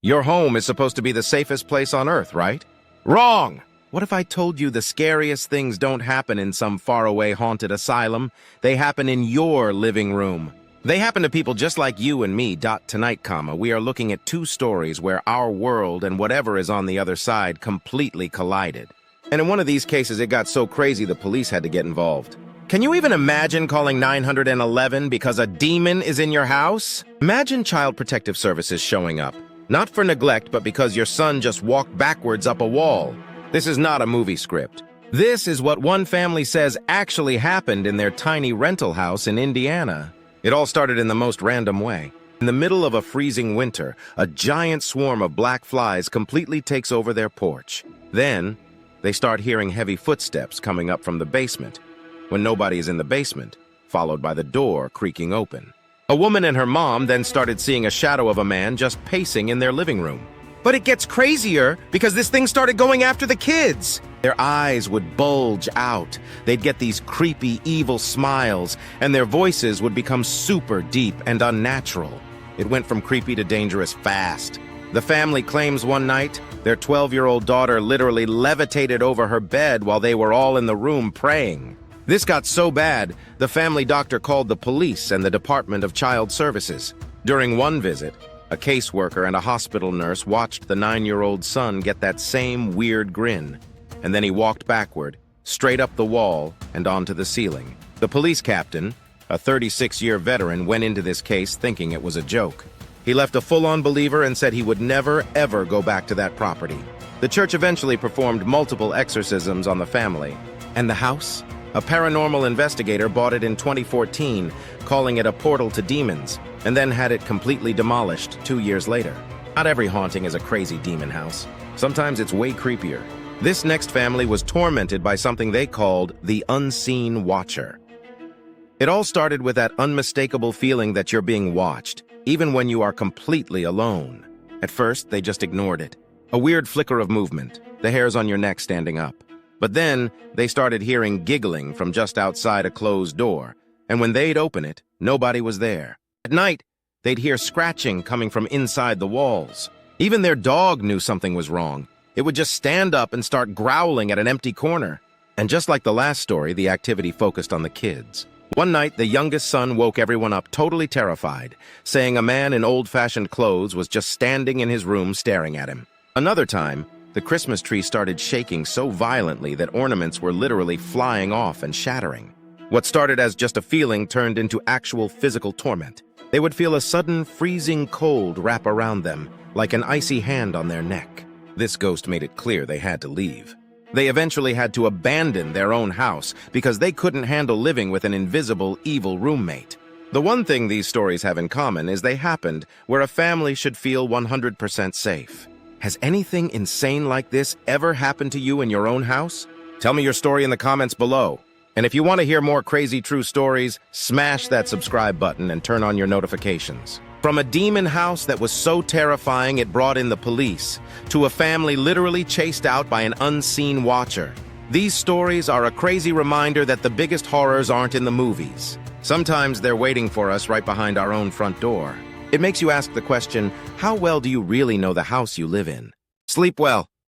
Your home is supposed to be the safest place on Earth, right? Wrong! What if I told you the scariest things don't happen in some faraway haunted asylum? They happen in your living room. They happen to people just like you and me. Tonight, we are looking at two stories where our world and whatever is on the other side completely collided. And in one of these cases, it got so crazy the police had to get involved. Can you even imagine calling 911 because a demon is in your house? Imagine Child Protective Services showing up. Not for neglect, but because your son just walked backwards up a wall. This is not a movie script. This is what one family says actually happened in their tiny rental house in Indiana. It all started in the most random way. In the middle of a freezing winter, a giant swarm of black flies completely takes over their porch. Then, they start hearing heavy footsteps coming up from the basement, when nobody is in the basement, followed by the door creaking open. A woman and her mom then started seeing a shadow of a man just pacing in their living room. But it gets crazier because this thing started going after the kids. Their eyes would bulge out. They'd get these creepy, evil smiles, and their voices would become super deep and unnatural. It went from creepy to dangerous fast. The family claims one night their 12-year-old daughter literally levitated over her bed while they were all in the room praying. This got so bad, the family doctor called the police and the Department of Child Services. During one visit, a caseworker and a hospital nurse watched the 9-year-old son get that same weird grin, and then he walked backward, straight up the wall and onto the ceiling. The police captain, a 36-year veteran, went into this case thinking it was a joke. He left a full-on believer and said he would never, ever go back to that property. The church eventually performed multiple exorcisms on the family. And the house? A paranormal investigator bought it in 2014, calling it a portal to demons, and then had it completely demolished 2 years later. Not every haunting is a crazy demon house. Sometimes it's way creepier. This next family was tormented by something they called the unseen watcher. It all started with that unmistakable feeling that you're being watched, even when you are completely alone. At first, they just ignored it. A weird flicker of movement, the hairs on your neck standing up. But then, they started hearing giggling from just outside a closed door, and when they'd open it, nobody was there. At night, they'd hear scratching coming from inside the walls. Even their dog knew something was wrong. It would just stand up and start growling at an empty corner. And just like the last story, the activity focused on the kids. One night, the youngest son woke everyone up totally terrified, saying a man in old-fashioned clothes was just standing in his room staring at him. Another time, the Christmas tree started shaking so violently that ornaments were literally flying off and shattering. What started as just a feeling turned into actual physical torment. They would feel a sudden freezing cold wrap around them, like an icy hand on their neck. This ghost made it clear they had to leave. They eventually had to abandon their own house because they couldn't handle living with an invisible, evil roommate. The one thing these stories have in common is they happened where a family should feel 100% safe. Has anything insane like this ever happened to you in your own house? Tell me your story in the comments below. And if you want to hear more crazy true stories, smash that subscribe button and turn on your notifications. From a demon house that was so terrifying it brought in the police, to a family literally chased out by an unseen watcher. These stories are a crazy reminder that the biggest horrors aren't in the movies. Sometimes they're waiting for us right behind our own front door. It makes you ask the question, how well do you really know the house you live in? Sleep well.